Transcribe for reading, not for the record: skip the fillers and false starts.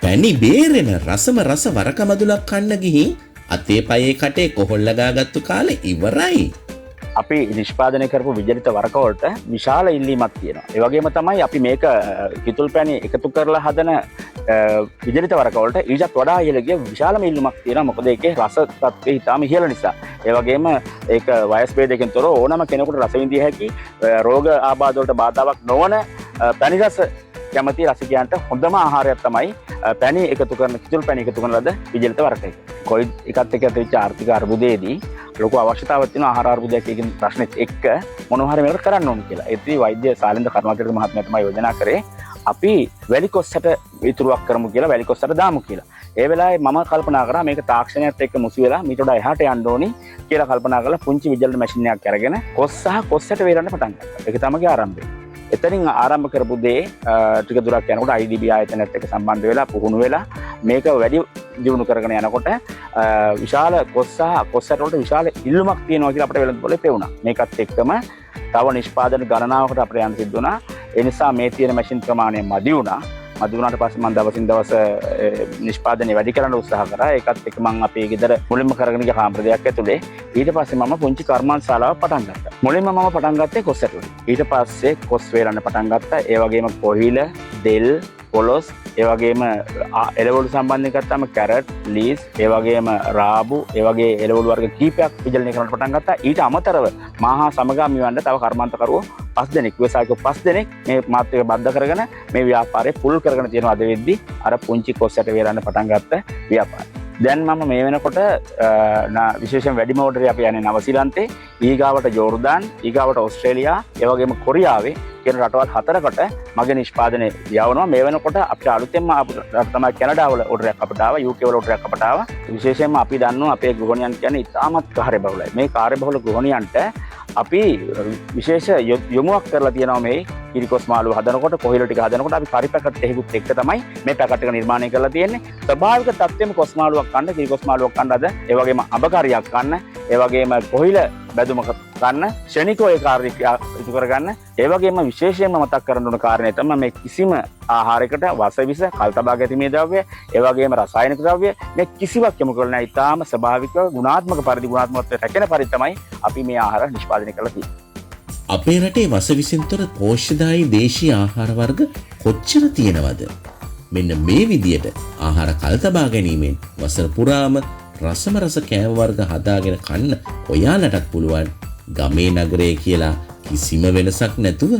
පැණි බේරෙන රසම රස වරකමදුලක් කන්න ගිහින් අතේ පයේ කටේ කොහොල්ල ගාගත්තු කාලේ ඉවරයි. අපි නිෂ්පාදනය කරපු විජලිත වරක වලට විශාල ඉල්ලීමක් තියෙනවා. ඒ වගේම තමයි අපි මේක කිතුල් පැණි එකතු කරලා හදන විජලිත වරක වලට ඊටත් වඩා ඉහළ ගිය විශාලම ඉල්ලීමක් තියෙනවා. මොකද ඒකේ රස තත්ත්වය ඉතාම ඉහළ නිසා. ඒ වගේම ඒක වයස් භේදයකින් තොරව ඕනම කෙනෙකුට රස විඳිය හැකි රෝග ආබාධ වලට බාධාවක් නොවන පැණි රස කැමති රසිකයන්ට හොඳම ආහාරයක් තමයි පැණි එකතු කරන කිතුල් පැණි එකතු කරන ලද විජලිත වරක එක. කොයි එකත් එක්ක ඇතිවෙච්ච ආර්ථික අර්බුදයේදී ලොකු අවශ්‍යතාවක් තියෙන ආහාර අර්බුදයක් කියන ප්‍රශ්නෙත් එක්ක මොනවා හරි මේකට කරන්න ඕන කියලා. ඒත් වෛද්‍ය සාලින්ද කරුණාකර මහත්මයා තමයි යෝජනා කරේ අපි වැලිකොස්සට ඉතුරුවක් කරමු කියලා වැලිකොස්සට දාමු කියලා. ඒ වෙලාවේ මම කල්පනා කරා මේක තාක්ෂණයත් එක්ක මුසු වෙලා මීට වඩා එහාට යන්න ඕනි කියලා කල්පනා කරලා පුංචි විජලිත මැෂින් එකක් අරගෙන කොස් සහ කොස්සට වේලන්න පටන් ගත්තා. ඒක තමයි ආරම්භය. එතනින් ආරම්භ කරපු දේ ටික දුරක් යනකොට IDB ආයතනයත් එක්ක සම්බන්ධ වෙලා පුහුණු වෙලා මේක වැඩි දියුණු කරගෙන යනකොට විශාල කොස් සහ කොස්සට වලට විශාල ඉල්ලුමක් තියෙනවා කියලා අපිට වෙළඳපොලේ පෙවුණා. මේකත් එක්කම තව නිෂ්පාදන ගණනාවකට අපිට යන්න සිද්ධ වුණා. ඒ නිසා මේ තියෙන මැෂින් ප්‍රමාණය මදි වුණා. මදි වුණාට පස්සේ මම දවසින් දවස නිෂ්පාදනය වැඩි කරන්න උත්සාහ කරා. ඒකත් එක්ක මම අපේ ගෙදර මුලින්ම කරගෙන ගිය කාමරයක් ඇතුලේ ඊට පස්සේ මම පුංචි කර්මාන්තශාලාවක් පටන් ගත්තා. මුලින්ම මම පටන් ගත්තේ කොස් ඇතුලේ. ඊට පස්සේ කොස් වේලන්න පටන් ගත්තා. ඒ වගේම කොහිල, දෙල්, පොලොස්, ඒ වගේම එළවලු සම්බන්ධයෙන් ගත්තාම කැරට්, ලීස්, ඒ වගේම රාබු, ඒ වගේ එළවලු වර්ග කීපයක් විජලනය කරන්න පටන් ගත්තා. ඊට අමතරව මාහා සමගාමී වන්න තව කර්මාන්තකරුවෝ 5 දෙනෙක්, ව්‍යවසායකයෝ 5 දෙනෙක් මේ මාත් එක්ක බද්ධ කරගෙන මේ ව්‍යාපාරය පුල් කරගෙන තියෙනවා. අද වෙද්දි අර පුංචි කොස්සට වේලන්න පටන් ගත්ත ව්‍යාපාරය. දැන් මම මේ වෙනකොට විශේෂයෙන් වැඩිම ඕඩරේ අපි යන්නේ නවසීලන්තේ, ඊගාවට ජෝර්දාන්, ඊගාවට ඕස්ට්‍රේලියා, ඒ වගේම කොරියාවේ කියන රටවල් 4කට මගේ නිෂ්පාදනය යවනවා. මේ වෙනකොට අපිට අලුතෙන්ම තමයි කැනඩා වල ඕඩරයක් අපිට ආවා, UK වල ඕඩරයක් අපිට ආවා. විශේෂයෙන්ම අපි දන්නවා අපේ ගෘහණියන් කියන්නේ ඉතාමත් කාර්යබහුලයි. මේ කාර්යබහුල ගෘහණියන්ට අපි විශේෂ යොමුවක් කරලා තියෙනවා මේ කිරිකොස් මාළු හදනකොට, කොහිල ටික හදනකොට අපි පරි පැකට් එකකුත් එක්ක තමයි මේ පැකට් එක නිර්මාණය කරලා තියෙන්නේ. ස්වභාවික තත්ත්වෙම කොස් මාළුවක් කන්න, කිරිකොස් මාළුවක් කන්න අද, ඒ වගේම අබ කරියක් කන්න, ඒ වගේම කොහිල බැදුමක් ගන්න, ශනිකව ඒ කාර්ය ඉටු කරගන්න. ඒ වගේම විශේෂයෙන්ම මතක් කරන්න ඕන කාරණේ තමයි මේ කිසිම ආහාරයකට වසවිස, කල්තබා ගැනීමේ ද්‍රව්‍ය, ඒ වගේම රසායනික ද්‍රව්‍ය මේ කිසිවක් යොමු කරලා නැහැ. ඊටාම ස්වභාවික ගුණාත්මක පරිදි ගුණාත්මකත්වයට රැකෙන පරිදි තමයි අපි මේ ආහාර නිෂ්පාදනය කරලා තියෙන්නේ. අපේ රටේ වසවිසින්තර පෝෂ්‍යදායී දේශීය ආහාර වර්ග කොච්චර තියෙනවද? මෙන්න මේ විදියට ආහාර කල්තබා ගැනීමෙන් වසර පුරාම රසම රස කෑම වර්ග හදාගෙන කන්න ඔයාලටත් පුළුවන් ගමේ නගරේ කියලා කිසිම වෙනසක් නැතුව.